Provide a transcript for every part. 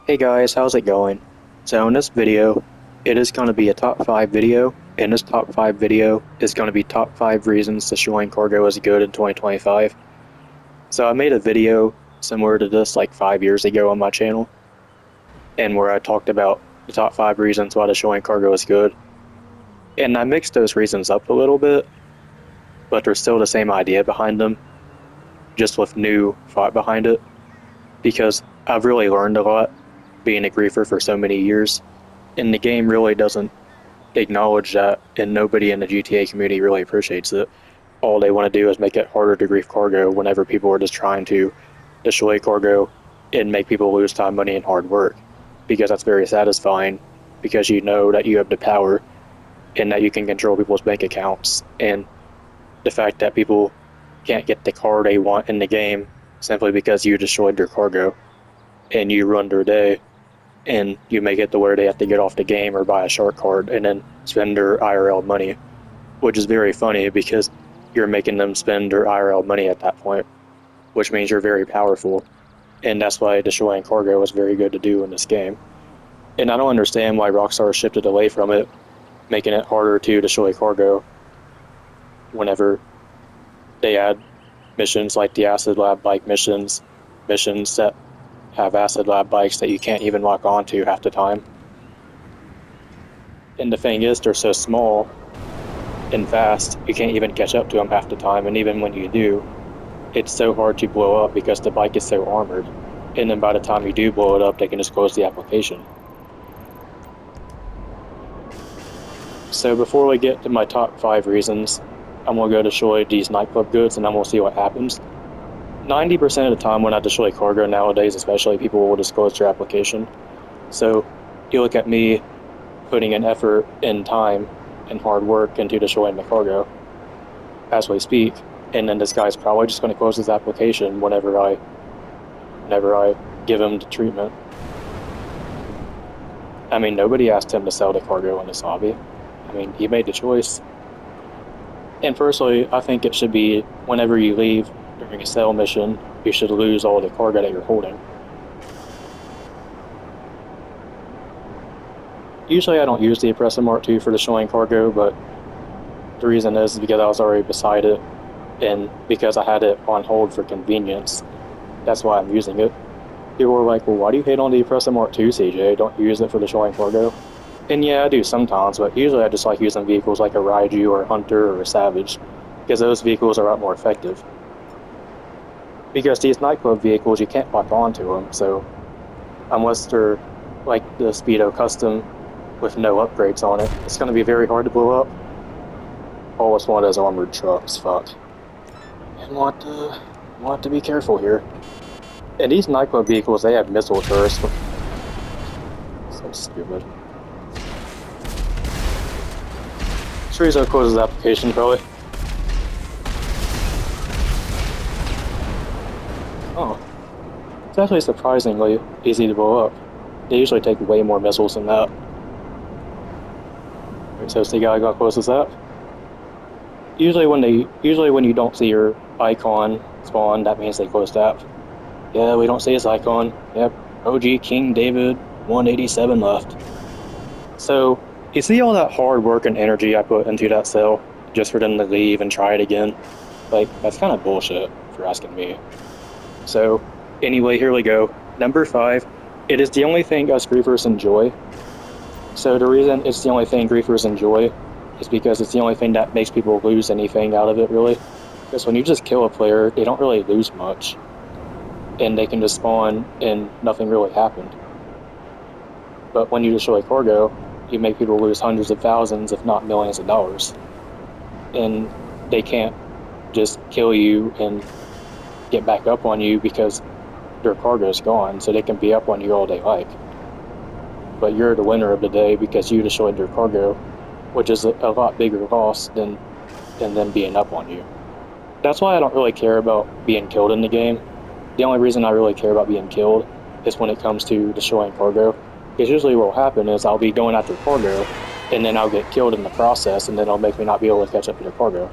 Hey guys, how's it going? So in this video, it is going to be a top 5 video, and this top 5 video is going to be top 5 reasons destroying cargo is good in 2025. So I made a video similar to this like 5 years ago on my channel, and where I talked about the top 5 reasons why destroying cargo is good. And I mixed those reasons up a little bit, but they're still the same idea behind them, just with new thought behind it, because I've really learned a lot being a griefer for so many years, and the game really doesn't acknowledge that, and nobody in the GTA community really appreciates it. All they want to do is make it harder to grief cargo whenever people are just trying to destroy cargo and make people lose time, money, and hard work, because that's very satisfying, because you know that you have the power and that you can control people's bank accounts, and the fact that people can't get the car they want in the game simply because you destroyed their cargo and you ruined their day, and you make it to where they have to get off the game or buy a shark card and then spend their IRL money, which is very funny because you're making them spend their IRL money at that point, which means you're very powerful, and that's why destroying cargo is very good to do in this game. And I don't understand why Rockstar shifted away from it, making it harder to destroy cargo whenever they add missions like the Acid Lab bike missions that have Acid Lab bikes that you can't even lock onto half the time. And the thing is, they're so small and fast, you can't even catch up to them half the time, and even when you do, it's so hard to blow up because the bike is so armored, and then by the time you do blow it up, they can just close the application. So before we get to my top 5 reasons, I'm going to go destroy these nightclub goods and I'm going to see what happens. 90% of the time when I destroy cargo nowadays, especially, people will just close their application. So you look at me putting in effort and time and hard work into destroying the cargo as we speak, and then this guy's probably just going to close his application whenever I give him the treatment. I mean, nobody asked him to sell the cargo in this hobby. I mean, he made the choice. And personally, I think it should be whenever you leave during a sale mission, you should lose all the cargo that you're holding. Usually I don't use the Oppressor Mark II for destroying cargo, but the reason is because I was already beside it, and because I had it on hold for convenience. That's why I'm using it. People were like, well, why do you hate on the Oppressor Mark II, CJ? Don't you use it for destroying cargo? And yeah, I do sometimes, but usually I just like using vehicles like a Raiju or a Hunter or a Savage, because those vehicles are a lot more effective. Because these nightclub vehicles, you can't lock onto them, so unless they're like the Speedo Custom with no upgrades on it, it's going to be very hard to blow up. Oh, it's one of those armored trucks, fuck. And want to be careful here. And these nightclub vehicles, they have missile turrets. So stupid. Chorizo closes application, probably. Oh. It's actually surprisingly easy to blow up. They usually take way more missiles than that. So is the guy gonna close this up? Usually when you don't see your icon spawn, that means they closed app. Yeah, we don't see his icon. Yep. OG King David 187 left. So you see all that hard work and energy I put into that cell just for them to leave and try it again? Like, that's kind of bullshit, if you're asking me. So, anyway, here we go. Number 5. It is the only thing us griefers enjoy. So the reason it's the only thing griefers enjoy is because it's the only thing that makes people lose anything out of it, really. Because when you just kill a player, they don't really lose much. And they can just spawn and nothing really happened. But when you destroy cargo, you make people lose hundreds of thousands, if not millions of dollars. And they can't just kill you and get back up on you because their cargo's gone, so they can be up on you all they like. But you're the winner of the day because you destroyed their cargo, which is a lot bigger loss than them being up on you. That's why I don't really care about being killed in the game. The only reason I really care about being killed is when it comes to destroying cargo. Because usually what will happen is I'll be going after cargo, and then I'll get killed in the process, and then it'll make me not be able to catch up to their cargo.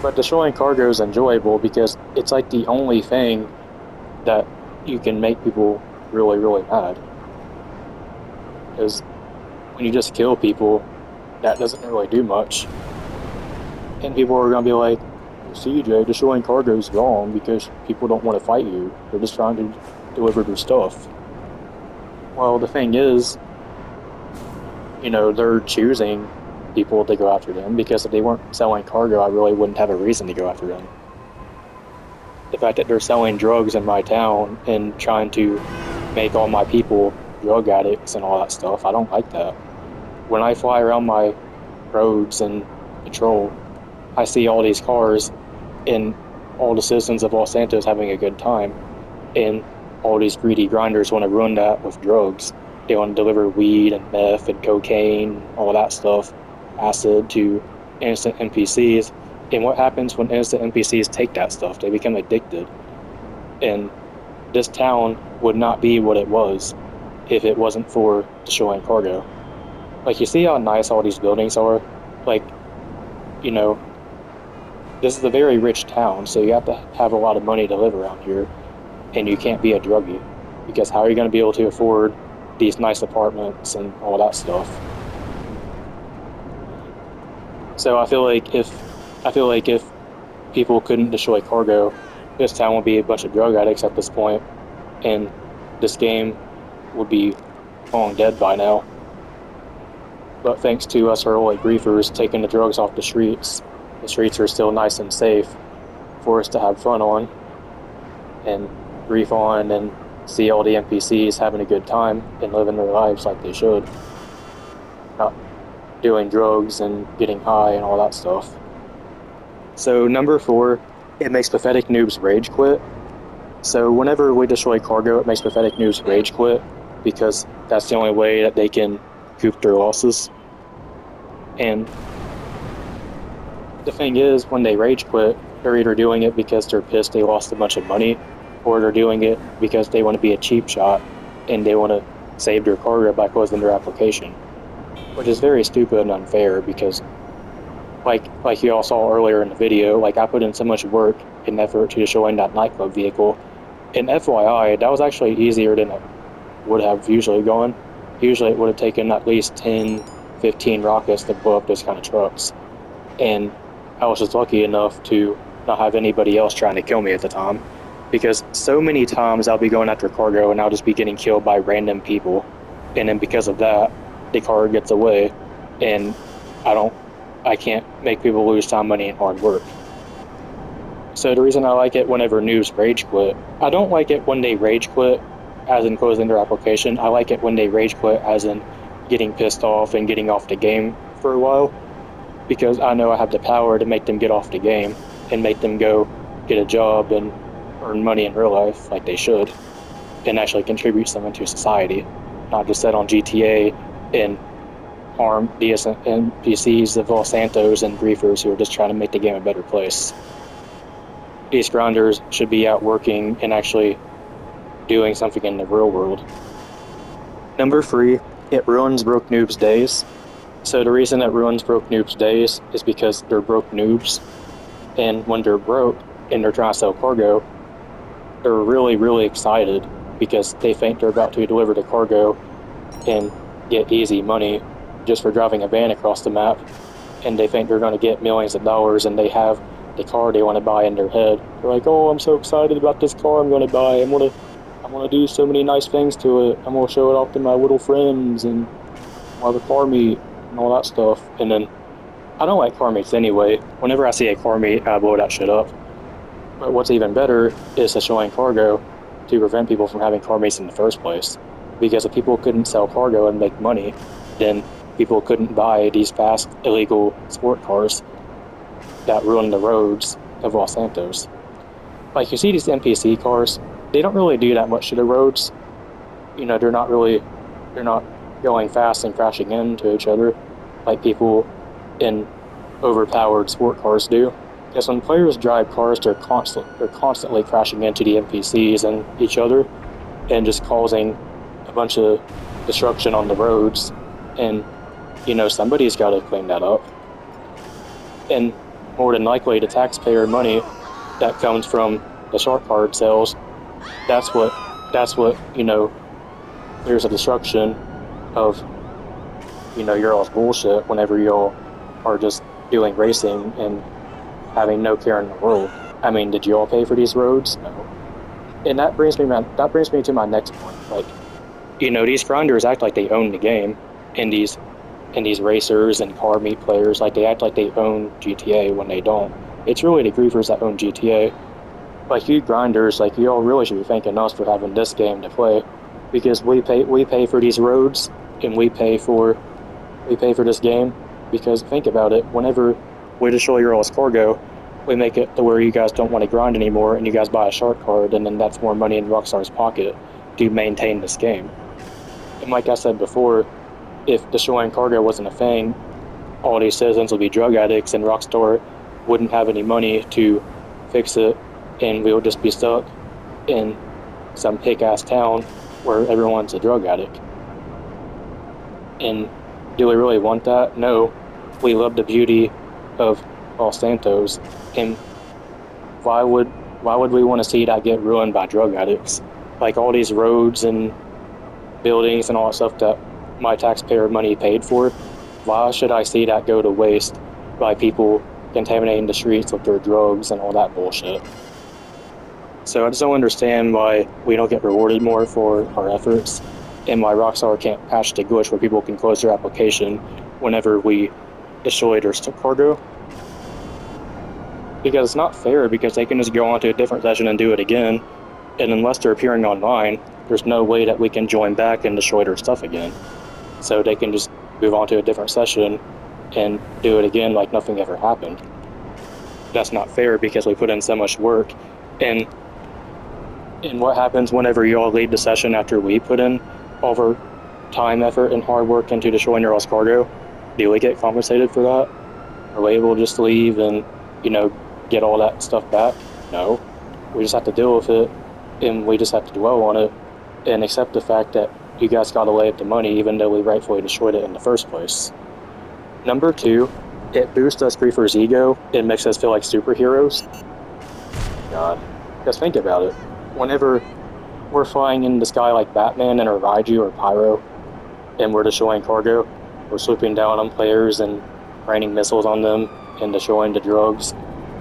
But destroying cargo is enjoyable because it's like the only thing that you can make people really, really mad. Because when you just kill people, that doesn't really do much. And people are going to be like, CJ, destroying cargo is wrong because people don't want to fight you. They're just trying to deliver their stuff. Well, the thing is, they're choosing people to go after them, because if they weren't selling cargo, I really wouldn't have a reason to go after them. The fact that they're selling drugs in my town and trying to make all my people drug addicts and all that stuff, I don't like that. When I fly around my roads and patrol, I see all these cars and all the citizens of Los Santos having a good time, and all these greedy grinders want to ruin that with drugs. They want to deliver weed and meth and cocaine, all that stuff, acid, to innocent NPCs. And what happens when innocent NPCs take that stuff? They become addicted. And this town would not be what it was if it wasn't for destroying cargo. Like, you see how nice all these buildings are? Like, this is a very rich town, so you have to have a lot of money to live around here, and you can't be a druggie, because how are you going to be able to afford these nice apartments and all that stuff? So I feel like if people couldn't destroy cargo, this town would be a bunch of drug addicts at this point, and this game would be long dead by now. But thanks to us early griefers taking the drugs off the streets are still nice and safe for us to have fun on and grief on, and see all the NPCs having a good time and living their lives like they should, not doing drugs and getting high and all that stuff. So number 4, it makes pathetic noobs rage quit. So whenever we destroy cargo, it makes pathetic noobs rage quit, because that's the only way that they can recoup their losses. And the thing is, when they rage quit, they're either doing it because they're pissed they lost a bunch of money, or they're doing it because they want to be a cheap shot and they want to save their cargo by closing their application, which is very stupid and unfair, because like you all saw earlier in the video, like, I put in so much work and effort to destroying that nightclub vehicle, and FYI, that was actually easier than it would have usually gone. Usually it would have taken at least 10-15 rockets to blow up those kind of trucks, and I was just lucky enough to not have anybody else trying to kill me at the time, because so many times I'll be going after cargo and I'll just be getting killed by random people, and then because of that, the car gets away, and I can't make people lose time, money, and hard work. So the reason I like it whenever noobs rage quit, I don't like it when they rage quit as in closing their application. I like it when they rage quit as in getting pissed off and getting off the game for a while, because I know I have the power to make them get off the game and make them go get a job and earn money in real life like they should, and actually contribute something to society, not just sit on GTA and harm the NPCs of Los Santos and griefers who are just trying to make the game a better place. These grinders should be out working and actually doing something in the real world. Number 3, it ruins broke noobs' days. So the reason it ruins broke noobs' days is because they're broke noobs, and when they're broke and they're trying to sell cargo, they're really, really excited because they think they're about to deliver the cargo and get easy money just for driving a van across the map, and they think they're going to get millions of dollars, and they have the car they want to buy in their head. They're like, oh, I'm so excited about this car I'm going to buy. I'm going to do so many nice things to it. I'm going to show it off to my little friends, and I'll have a car meet and all that stuff. And then I don't like car meets anyway. Whenever I see a car meet, I blow that shit up. But what's even better is destroying cargo to prevent people from having car meets in the first place. Because if people couldn't sell cargo and make money, then people couldn't buy these fast, illegal sport cars that ruin the roads of Los Santos. Like, you see these NPC cars, they don't really do that much to the roads. They're not going fast and crashing into each other like people in overpowered sport cars do. Because when players drive cars, they're constantly crashing into the NPCs and each other, and just causing a bunch of destruction on the roads. And somebody's got to clean that up. And more than likely, the taxpayer money that comes from the shark card sales, that's what that's what, there's a destruction of, your all's bullshit whenever y'all are just doing racing and having no care in the world. I mean, did you all pay for these roads? No. And that brings me to my next point. Like, these grinders act like they own the game, and these racers and car meet players, like, they act like they own GTA when they don't. It's really the griefers that own GTA. Like, you grinders, like, you all really should be thanking us for having this game to play, because we pay for these roads, and we pay for this game. Because think about it, whenever we destroy your all's cargo, we make it to where you guys don't want to grind anymore, and you guys buy a shark card, and then that's more money in Rockstar's pocket to maintain this game. And like I said before, if destroying cargo wasn't a thing, all these citizens would be drug addicts, and Rockstar wouldn't have any money to fix it, and we would just be stuck in some hick-ass town where everyone's a drug addict. And do we really want that? No. We love the beauty of Los Santos, and why would we want to see that get ruined by drug addicts? Like, all these roads and buildings and all that stuff that my taxpayer money paid for, why should I see that go to waste by people contaminating the streets with their drugs and all that bullshit? So I just don't understand why we don't get rewarded more for our efforts, and why Rockstar can't patch the glitch where people can close their application whenever we destroy their cargo. Because it's not fair, because they can just go on to a different session and do it again, and unless they're appearing online, there's no way that we can join back and destroy their stuff again. So they can just move on to a different session and do it again like nothing ever happened. That's not fair, because we put in so much work. And what happens whenever you all leave the session after we put in all of our time, effort, and hard work into destroying your all's cargo? Do we get compensated for that? Are we able to just leave and, get all that stuff back? No. We just have to deal with it, and we just have to dwell on it and accept the fact that you guys got away with the money, even though we rightfully destroyed it in the first place. Number 2, it boosts us griefers' ego. It makes us feel like superheroes. God. Just think about it. Whenever we're flying in the sky like Batman in a Raiju or Pyro, and we're destroying cargo, we're swooping down on players and raining missiles on them and destroying the drugs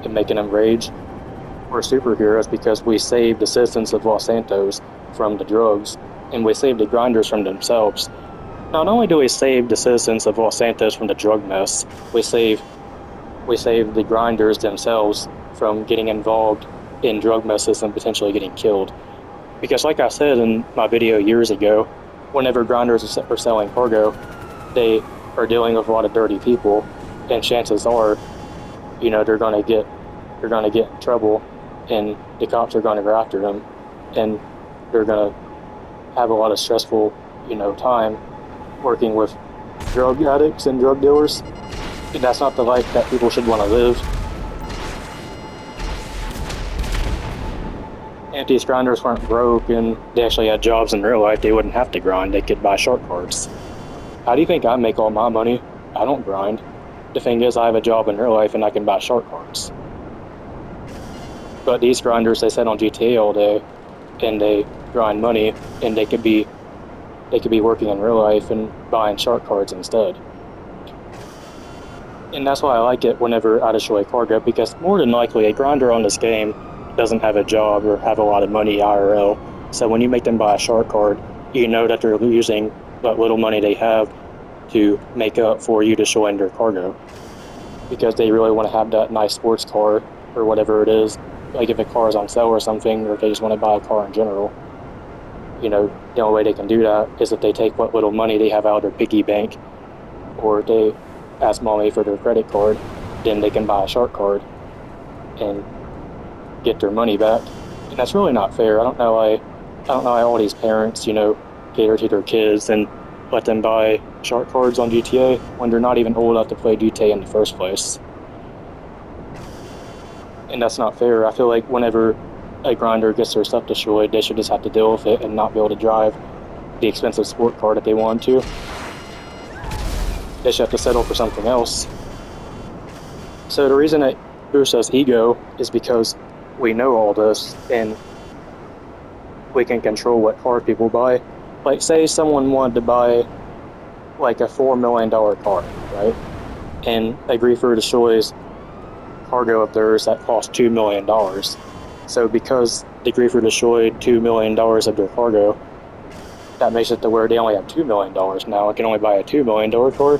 and making them rage, we're superheroes, because we saved the citizens of Los Santos from the drugs, and we saved the grinders from themselves. Not only do we save the citizens of Los Santos from the drug mess, we save the grinders themselves from getting involved in drug messes and potentially getting killed. Because like I said in my video years ago, whenever grinders are selling cargo, they are dealing with a lot of dirty people, and chances are, they're gonna get in trouble, and the cops are gonna go after them, and they're gonna have a lot of stressful, time working with drug addicts and drug dealers. And that's not the life that people should want to live. And if these grinders weren't broke and they actually had jobs in real life, they wouldn't have to grind. They could buy shark cards. How do you think I make all my money? I don't grind. The thing is, I have a job in real life and I can buy shark cards. But these grinders, they sit on GTA all day and they grind money, and they could be working in real life and buying shark cards instead. And that's why I like it whenever I destroy cargo, because more than likely a grinder on this game doesn't have a job or have a lot of money IRL. So when you make them buy a shark card, you know that they're using what little money they have to make up for you destroying their cargo, because they really want to have that nice sports car or whatever it is. Like if a car is on sale or something, or if they just want to buy a car in general, the only way they can do that is if they take what little money they have out of their piggy bank, or they ask mommy for their credit card, then they can buy a shark card and get their money back. And that's really not fair. I don't know why all these parents, cater to their kids and let them buy shark cards on GTA when they're not even old enough to play GTA in the first place. And that's not fair. I feel like whenever a grinder gets their stuff destroyed, they should just have to deal with it and not be able to drive the expensive sport car that they want to. They should have to settle for something else. So the reason it boosts us ego is because we know all this, and we can control what cars people buy. Like, say someone wanted to buy like a $4 million car, right? And a griefer destroys cargo of theirs that costs $2 million. So because the griefer destroyed $2 million of their cargo, that makes it to where they only have $2 million now. It can only buy a $2 million car.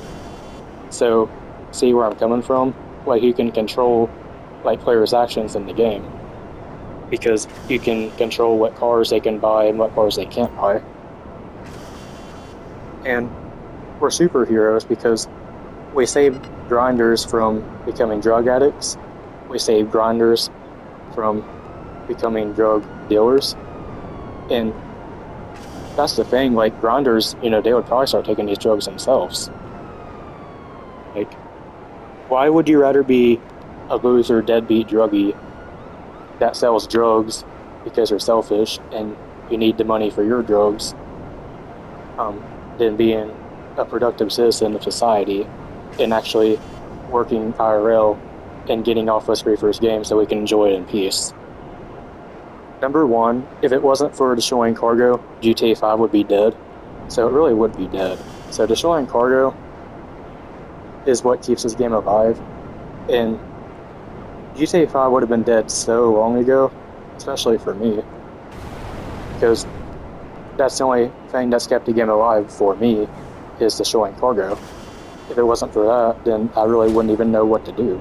So, see where I'm coming from? Like, you can control like players' actions in the game because you can control what cars they can buy and what cars they can't buy. And we're superheroes because we save grinders from becoming drug addicts. We save grinders from becoming drug dealers. And that's the thing, like, grinders, you know, they would probably start taking these drugs themselves. Like, why would you rather be a loser, deadbeat druggie that sells drugs because you're selfish and you need the money for your drugs, than being a productive citizen of society and actually working IRL and getting off us Reaper's game so we can enjoy it in peace? Number one, if it wasn't for destroying cargo, GTA 5 would be dead. So it really would be dead. So destroying cargo is what keeps this game alive. And GTA 5 would have been dead so long ago, especially for me, because that's the only thing that's kept the game alive for me, is destroying cargo. If it wasn't for that, then I really wouldn't even know what to do.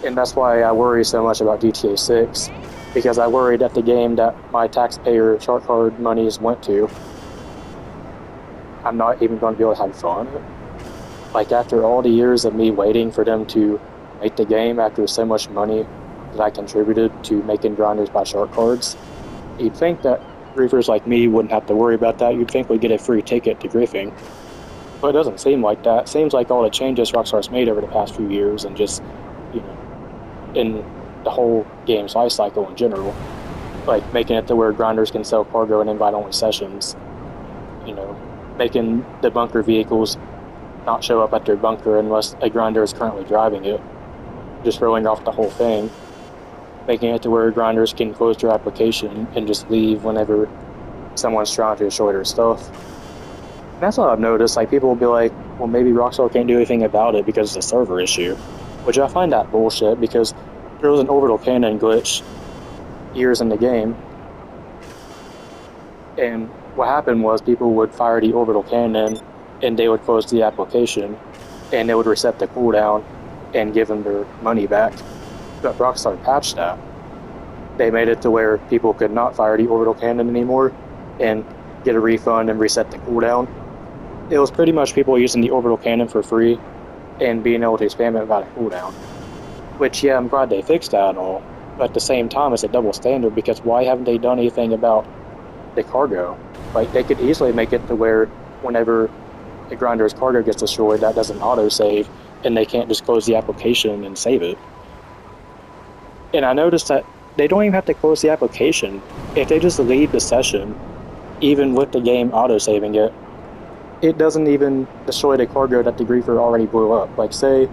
And that's why I worry so much about GTA 6, because I worry that the game that my taxpayer shark card monies went to, I'm not even going to be able to have fun. Like, after all the years of me waiting for them to make the game, after so much money that I contributed to making grinders buy shark cards, you'd think that griefers like me wouldn't have to worry about that. You'd think we'd get a free ticket to griefing. But it doesn't seem like that. It seems like all the changes Rockstar's made over the past few years, and just, you know, in the whole game's life cycle in general, like making it to where grinders can sell cargo in invite-only sessions, you know, making the bunker vehicles not show up at their bunker unless a grinder is currently driving it, just throwing off the whole thing, making it to where grinders can close their application and just leave whenever someone's trying to destroy their stuff. And that's what I've noticed. Like, people will be like, well, maybe Rockstar can't do anything about it because it's a server issue, which I find that bullshit, because there was an orbital cannon glitch years in the game, and what happened was people would fire the orbital cannon and they would close the application and it would reset the cooldown and give them their money back. But Rockstar patched that. They made it to where people could not fire the orbital cannon anymore and get a refund and reset the cooldown. It was pretty much people using the orbital cannon for free and being able to spam it without a cooldown. Which, yeah, I'm glad they fixed that and all, but at the same time, it's a double standard, because why haven't they done anything about the cargo? Like, they could easily make it to where whenever the grinder's cargo gets destroyed, that doesn't auto-save, and they can't just close the application and save it. And I noticed that they don't even have to close the application. If they just leave the session, even with the game auto-saving it, it doesn't even destroy the cargo that the griefer already blew up. Like, say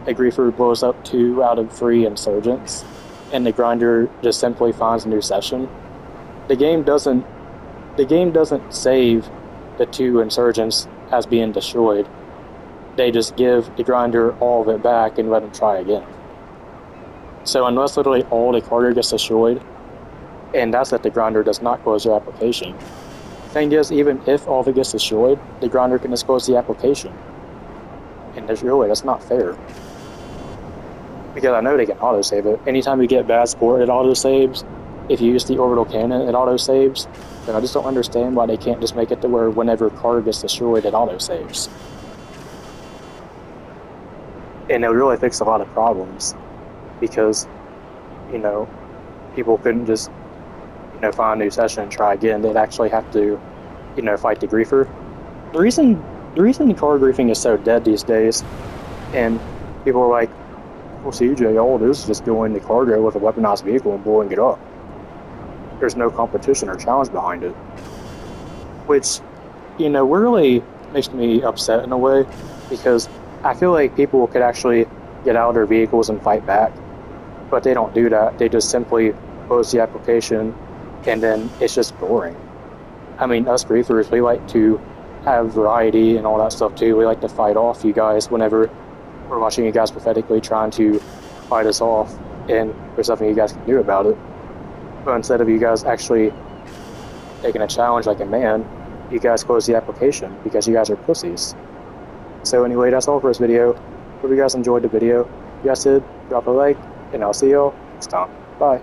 a griefer blows up 2 out of 3 insurgents, and the grinder just simply finds a new session. The game doesn't save the 2 insurgents as being destroyed. They just give the grinder all of it back and let them try again. So unless literally all the cargo gets destroyed, and that's that the grinder does not close their application. Thing is, even if all of it gets destroyed, the grinder can just close the application. And that's not fair. Because I know they can auto-save it. Anytime you get bad sport, it auto-saves. If you use the orbital cannon, it auto-saves. Then I just don't understand why they can't just make it to where whenever cargo gets destroyed, it auto-saves. And it would really fix a lot of problems. Because, you know, people couldn't just, you know, find a new session and try again. They'd actually have to, you know, fight the griefer. The reason car griefing is so dead these days, and people are like, well, CJ, all it is just going to cargo with a weaponized vehicle and blowing it up. There's no competition or challenge behind it. Which, you know, really makes me upset in a way, because I feel like people could actually get out of their vehicles and fight back, but they don't do that. They just simply close the application and then it's just boring. I mean, us griefers, we like to have variety and all that stuff too. We like to fight off you guys whenever we're watching you guys pathetically trying to fight us off, and there's nothing you guys can do about it. But instead of you guys actually taking a challenge like a man, you guys close the application because you guys are pussies. So anyway, that's all for this video. Hope you guys enjoyed the video. If you guys did, drop a like, and I'll see y'all next time. Bye.